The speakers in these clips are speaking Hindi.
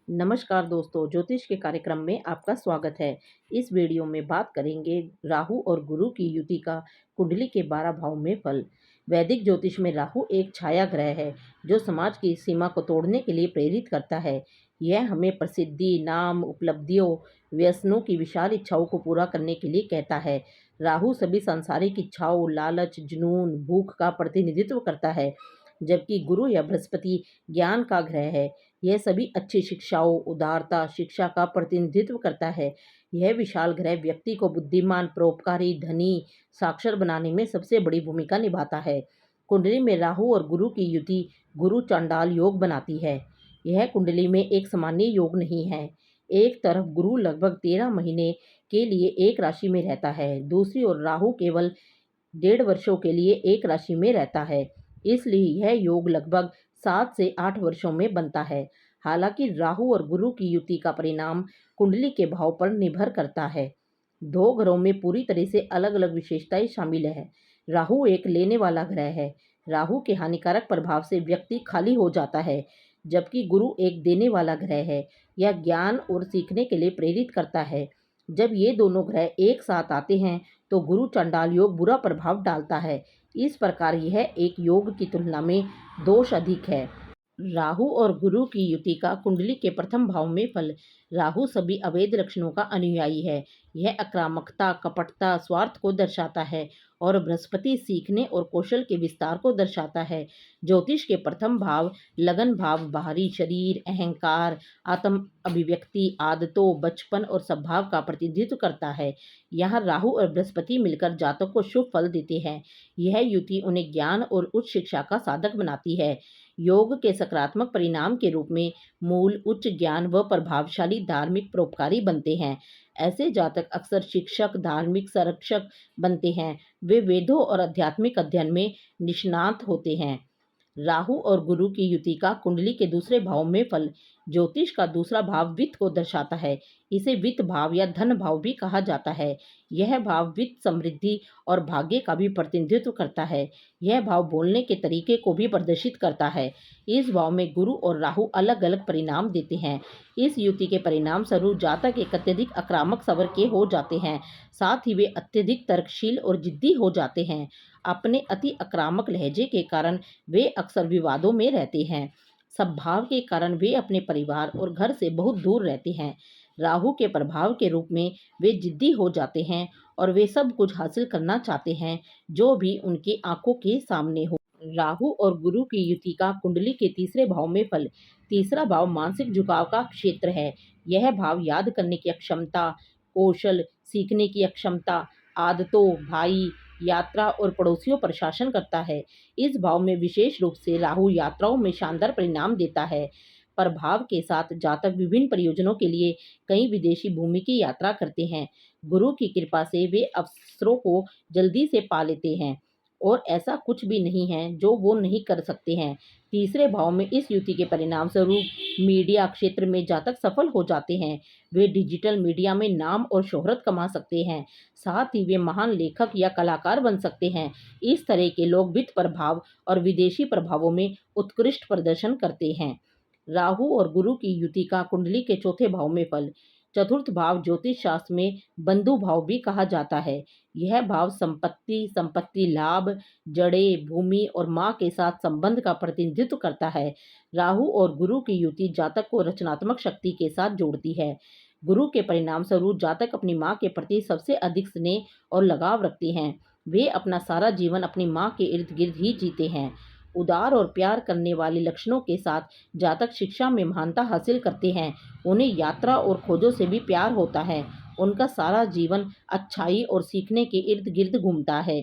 नमस्कार दोस्तों, ज्योतिष के कार्यक्रम में आपका स्वागत है। इस वीडियो में बात करेंगे राहु और गुरु की युति का कुंडली के 12 भाव में फल। वैदिक ज्योतिष में राहु एक छाया ग्रह है जो समाज की सीमा को तोड़ने के लिए प्रेरित करता है। यह हमें प्रसिद्धि, नाम, उपलब्धियों, व्यसनों की विशाल इच्छाओं को पूरा करने के लिए कहता है। राहु सभी सांसारिक इच्छाओं, लालच, जुनून, भूख का प्रतिनिधित्व करता है, जबकि गुरु या बृहस्पति ज्ञान का ग्रह है। यह सभी अच्छी शिक्षाओं, उदारता, शिक्षा का प्रतिनिधित्व करता है। यह विशाल ग्रह व्यक्ति को बुद्धिमान, परोपकारी, धनी, साक्षर बनाने में सबसे बड़ी भूमिका निभाता है। कुंडली में राहु और गुरु की युति गुरु चांडाल योग बनाती है। यह कुंडली में एक सामान्य योग नहीं है। एक तरफ गुरु लगभग 13 महीने के लिए एक राशि में रहता है, दूसरी ओर राहु केवल 1.5 वर्षों के लिए एक राशि में रहता है। इसलिए यह योग लगभग 7 से 8 वर्षों में बनता है। हालांकि राहु और गुरु की युति का परिणाम कुंडली के भाव पर निर्भर करता है। दो ग्रहों में पूरी तरह से अलग अलग विशेषताएं शामिल है। राहु एक लेने वाला ग्रह है। राहु के हानिकारक प्रभाव से व्यक्ति खाली हो जाता है, जबकि गुरु एक देने वाला ग्रह है। यह ज्ञान और सीखने के लिए प्रेरित करता है। जब ये दोनों ग्रह एक साथ आते हैं तो गुरु चंडाल योग बुरा प्रभाव डालता है। इस प्रकार यह एक योग की तुलना में दोष अधिक है। राहु और गुरु की युति का कुंडली के प्रथम भाव में फल। राहु सभी अवैध लक्षणों का अनुयायी है। यह आक्रामकता, कपटता, स्वार्थ को दर्शाता है और बृहस्पति सीखने और कौशल के विस्तार को दर्शाता है। ज्योतिष के प्रथम भाव लगन भाव बाहरी शरीर, अहंकार, आत्म अभिव्यक्ति, आदतों, बचपन और स्वभाव का प्रतिनिधित्व करता है। यहाँ राहु और बृहस्पति मिलकर जातक को शुभ फल देते हैं। यह युति उन्हें ज्ञान और उच्च शिक्षा का साधक बनाती है। योग के सकारात्मक परिणाम के रूप में मूल, उच्च ज्ञान व प्रभावशाली धार्मिक परोपकारी बनते हैं। ऐसे जातक अक्सर शिक्षक, धार्मिक संरक्षक बनते हैं। वे वेदों और आध्यात्मिक अध्ययन में निष्णात होते हैं। राहु और गुरु की युति का कुंडली के दूसरे भाव में फल। ज्योतिष का दूसरा भाव वित्त को दर्शाता है। इसे वित्त भाव या धन भाव भी कहा जाता है। यह भाव वित्त, समृद्धि और भाग्य का भी प्रतिनिधित्व करता है। यह भाव बोलने के तरीके को भी प्रदर्शित करता है। इस भाव में गुरु और राहु अलग अलग परिणाम देते हैं। इस युति के परिणाम स्वरूप जातक एक अत्यधिक आक्रामक स्वर के हो जाते हैं। साथ ही वे अत्यधिक तर्कशील और जिद्दी हो जाते हैं। अपने अति आक्रामक लहजे के कारण वे अक्सर विवादों में रहते हैं। स्वभाव के कारण वे अपने परिवार और घर से बहुत दूर रहते हैं। राहु के प्रभाव के रूप में वे जिद्दी हो जाते हैं और वे सब कुछ हासिल करना चाहते हैं जो भी उनकी आंखों के सामने हो। राहु और गुरु की युति का कुंडली के तीसरे भाव में फल। तीसरा भाव मानसिक झुकाव का क्षेत्र है। यह भाव याद करने की अक्षमता, कौशल, सीखने की अक्षमता, आदतों, भाई, यात्रा और पड़ोसियों पर शासन करता है। इस भाव में विशेष रूप से राहु यात्राओं में शानदार परिणाम देता है। प्रभाव के साथ जातक विभिन्न प्रयोजनों के लिए कई विदेशी भूमि की यात्रा करते हैं। गुरु की कृपा से वे अवसरों को जल्दी से पा लेते हैं और ऐसा कुछ भी नहीं है जो वो नहीं कर सकते हैं। तीसरे भाव में इस युति के परिणाम स्वरूप मीडिया क्षेत्र में जातक सफल हो जाते हैं। वे डिजिटल मीडिया में नाम और शोहरत कमा सकते हैं। साथ ही वे महान लेखक या कलाकार बन सकते हैं। इस तरह के लोग वित्त प्रभाव और विदेशी प्रभावों में उत्कृष्ट प्रदर्शन करते हैं। राहु और गुरु की युति का कुंडली के चौथे भाव में फल। चतुर्थ भाव ज्योतिष शास्त्र में बंधु भाव भी कहा जाता है। यह भाव संपत्ति, संपत्ति लाभ, जड़ें, भूमि और माँ के साथ संबंध का प्रतिनिधित्व करता है। राहु और गुरु की युति जातक को रचनात्मक शक्ति के साथ जोड़ती है। गुरु के परिणाम स्वरूप जातक अपनी माँ के प्रति सबसे अधिक स्नेह और लगाव रखते हैं। वे अपना सारा जीवन अपनी माँ के इर्द गिर्द ही जीते हैं। उदार और प्यार करने वाले लक्षणों के साथ जातक शिक्षा में महानता हासिल करते हैं। उन्हें यात्रा और खोजों से भी प्यार होता है। उनका सारा जीवन अच्छाई और सीखने के इर्द गिर्द घूमता है।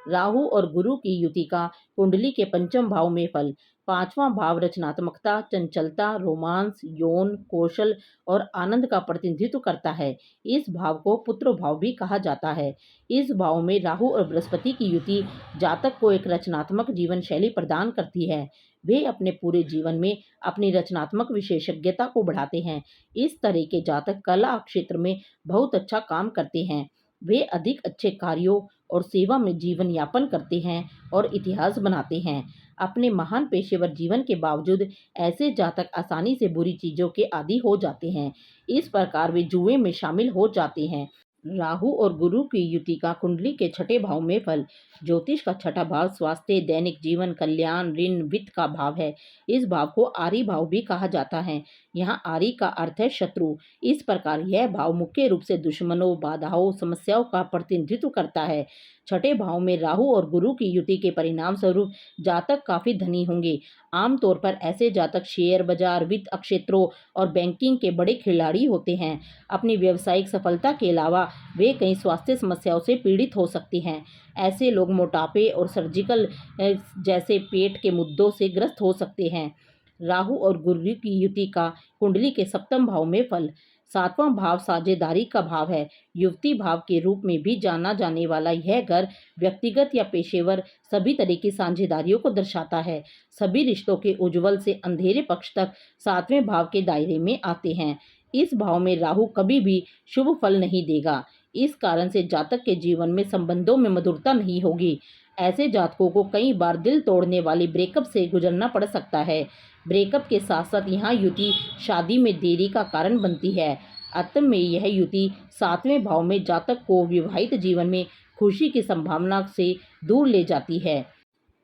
राहु और गुरु की युति का कुंडली के पंचम भाव में फल। पांचवां भाव रचनात्मकता, चंचलता, रोमांस, यौन, कौशल और आनंद का प्रतिनिधित्व करता है। इस भाव को पुत्र भाव भी कहा जाता है। इस भाव में राहु और बृहस्पति की युति जातक को एक रचनात्मक जीवन शैली प्रदान करती है। वे अपने पूरे जीवन में अपनी रचनात्मक विशेषज्ञता को बढ़ाते हैं। इस तरह के जातक कला क्षेत्र में बहुत अच्छा काम करते हैं। वे अधिक अच्छे कार्यों और सेवा में जीवन यापन करते हैं और इतिहास बनाते हैं। अपने महान पेशेवर जीवन के बावजूद ऐसे जातक आसानी से बुरी चीज़ों के आदी हो जाते हैं। इस प्रकार वे जुए में शामिल हो जाते हैं। राहु और गुरु की युति का कुंडली के छठे भाव में फल। ज्योतिष का छठा भाव स्वास्थ्य, दैनिक जीवन, कल्याण, ऋण, वित्त का भाव है। इस भाव को आरी भाव भी कहा जाता है। यहाँ आरी का अर्थ है शत्रु। इस प्रकार यह भाव मुख्य रूप से दुश्मनों, बाधाओं, समस्याओं का प्रतिनिधित्व करता है। छठे भाव में राहु और गुरु की युति के परिणाम स्वरूप जातक काफी धनी होंगे। आमतौर पर ऐसे जातक शेयर बाजार, वित्त क्षेत्रों और बैंकिंग के बड़े खिलाड़ी होते हैं। अपनी व्यावसायिक सफलता के अलावा वे कई स्वास्थ्य समस्याओं से पीड़ित हो सकते हैं। ऐसे लोग मोटापे और सर्जिकल जैसे पेट के मुद्दों से ग्रस्त हो सकते हैं। राहु और गुरु की युति का कुंडली के सप्तम भाव में फल। सातवां भाव साझेदारी का भाव है। युवती भाव के रूप में भी जाना जाने वाला यह घर व्यक्तिगत या पेशेवर सभी तरह की साझेदारियों को दर्शाता है। सभी रिश्तों के उज्ज्वल से अंधेरे पक्ष तक सातवें भाव के दायरे में आते हैं। इस भाव में राहु कभी भी शुभ फल नहीं देगा। इस कारण से जातक के जीवन में संबंधों में मधुरता नहीं होगी। ऐसे जातकों को कई बार दिल तोड़ने वाली ब्रेकअप से गुजरना पड़ सकता है। ब्रेकअप के साथ साथ यहाँ युति शादी में देरी का कारण बनती है। अंत में यह युति सातवें भाव में जातक को विवाहित जीवन में खुशी की संभावना से दूर ले जाती है।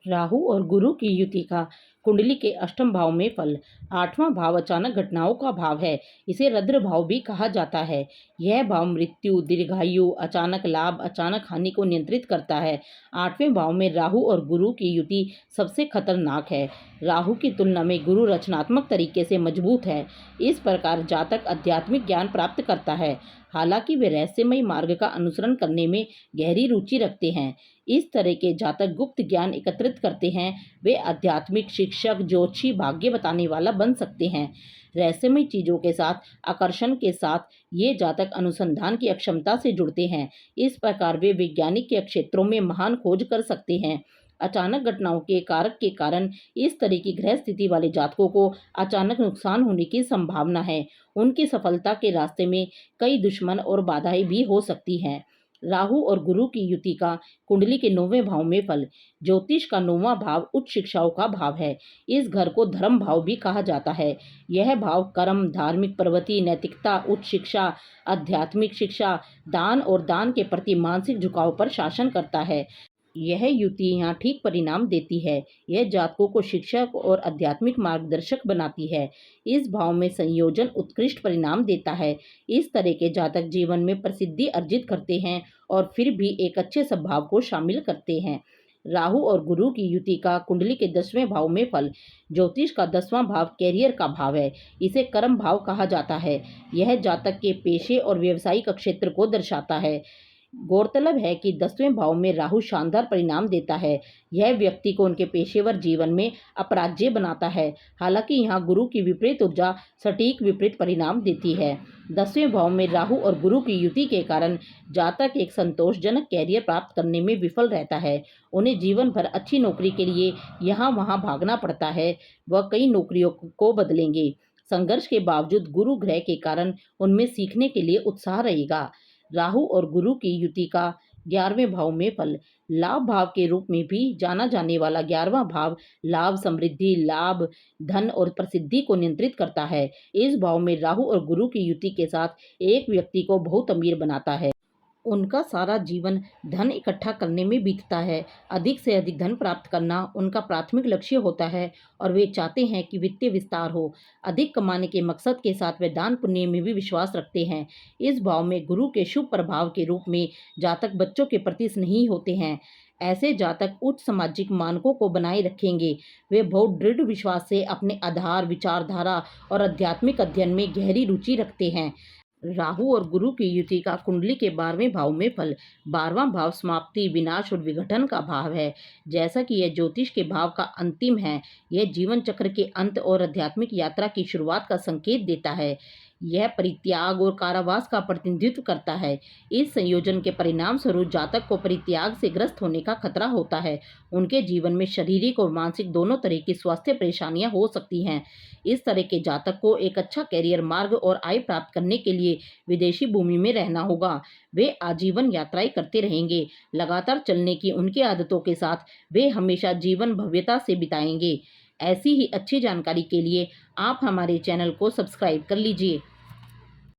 राहु और गुरु की युति का कुंडली के अष्टम भाव में फल। आठवां भाव अचानक घटनाओं का भाव है। इसे रद्र भाव भी कहा जाता है। यह भाव मृत्यु, दीर्घायु, अचानक लाभ, अचानक हानि को नियंत्रित करता है। आठवें भाव में राहु और गुरु की युति सबसे खतरनाक है। राहु की तुलना में गुरु रचनात्मक तरीके से मजबूत है। इस प्रकार जातक आध्यात्मिक ज्ञान प्राप्त करता है। हालांकि वे रहस्यमय मार्ग का अनुसरण करने में गहरी रुचि रखते हैं। इस तरह के जातक गुप्त ज्ञान एकत्रित करते हैं। वे आध्यात्मिक शिक्षक, ज्योतिषी, भाग्य बताने वाला बन सकते हैं। रहस्यमय चीजों के साथ आकर्षण के साथ ये जातक अनुसंधान की अक्षमता से जुड़ते हैं। इस प्रकार वे वैज्ञानिक के क्षेत्रों में महान खोज कर सकते हैं। अचानक घटनाओं के कारक के कारण इस तरह की ग्रह स्थिति वाले जातकों को अचानक नुकसान होने की संभावना है। उनकी सफलता के रास्ते में कई दुश्मन और बाधाएं भी हो सकती हैं। राहु और गुरु की युति का कुंडली के 9वें भाव में फल। ज्योतिष का 9वां भाव उच्च शिक्षाओं का भाव है। इस घर को धर्म भाव भी कहा जाता है। यह भाव कर्म, धार्मिक प्रवृत्ति, नैतिकता, उच्च शिक्षा, आध्यात्मिक शिक्षा, दान और दान के प्रति मानसिक झुकाव पर शासन करता है। यह युति यहाँ ठीक परिणाम देती है। यह जातकों को शिक्षक और आध्यात्मिक मार्गदर्शक बनाती है। इस भाव में संयोजन उत्कृष्ट परिणाम देता है। इस तरह के जातक जीवन में प्रसिद्धि अर्जित करते हैं और फिर भी एक अच्छे स्वभाव को शामिल करते हैं। राहु और गुरु की युति का कुंडली के 10वें भाव में फल। ज्योतिष का 10वां भाव कैरियर का भाव है। इसे कर्म भाव कहा जाता है। यह जातक के पेशे और व्यवसायिक क्षेत्र को दर्शाता है। गौरतलब है कि 10वें भाव में राहु शानदार परिणाम देता है। यह व्यक्ति को उनके पेशेवर जीवन में अपराज्य बनाता है। हालांकि यहाँ गुरु की विपरीत ऊर्जा सटीक विपरीत परिणाम देती है। 10वें भाव में राहु और गुरु की युति के कारण जातक एक संतोषजनक कैरियर प्राप्त करने में विफल रहता है। उन्हें जीवन भर अच्छी नौकरी के लिए यहाँ वहाँ भागना पड़ता है। वह कई नौकरियों को बदलेंगे। संघर्ष के बावजूद गुरु ग्रह के कारण उनमें सीखने के लिए उत्साह रहेगा। राहु और गुरु की युति का 11वें भाव में फल। लाभ भाव के रूप में भी जाना जाने वाला 11वां भाव लाभ, समृद्धि, लाभ, धन और प्रसिद्धि को नियंत्रित करता है। इस भाव में राहु और गुरु की युति के साथ एक व्यक्ति को बहुत अमीर बनाता है। उनका सारा जीवन धन इकट्ठा करने में बीतता है। अधिक से अधिक धन प्राप्त करना उनका प्राथमिक लक्ष्य होता है और वे चाहते हैं कि वित्तीय विस्तार हो। अधिक कमाने के मकसद के साथ वे दान पुण्य में भी विश्वास रखते हैं। इस भाव में गुरु के शुभ प्रभाव के रूप में जातक बच्चों के प्रति स्नेही होते हैं। ऐसे जातक उच्च सामाजिक मानकों को बनाए रखेंगे। वे बहुत दृढ़ विश्वास से अपने आधार, विचारधारा और आध्यात्मिक अध्ययन में गहरी रुचि रखते हैं। राहु और गुरु की युति का कुंडली के 12वें भाव में फल। 12वां भाव समाप्ति, विनाश और विघटन का भाव है। जैसा कि यह ज्योतिष के भाव का अंतिम है, यह जीवन चक्र के अंत और आध्यात्मिक यात्रा की शुरुआत का संकेत देता है। यह परित्याग और कारावास का प्रतिनिधित्व करता है। इस संयोजन के परिणाम स्वरूप जातक को परित्याग से ग्रस्त होने का खतरा होता है। उनके जीवन में शारीरिक और मानसिक दोनों तरह की स्वास्थ्य परेशानियां हो सकती हैं। इस तरह के जातक को एक अच्छा कैरियर मार्ग और आय प्राप्त करने के लिए विदेशी भूमि में रहना होगा। वे आजीवन यात्राएं करते रहेंगे। लगातार चलने की उनकी आदतों के साथ वे हमेशा जीवन भव्यता से बिताएंगे। ऐसी ही अच्छी जानकारी के लिए आप हमारे चैनल को सब्सक्राइब कर लीजिए।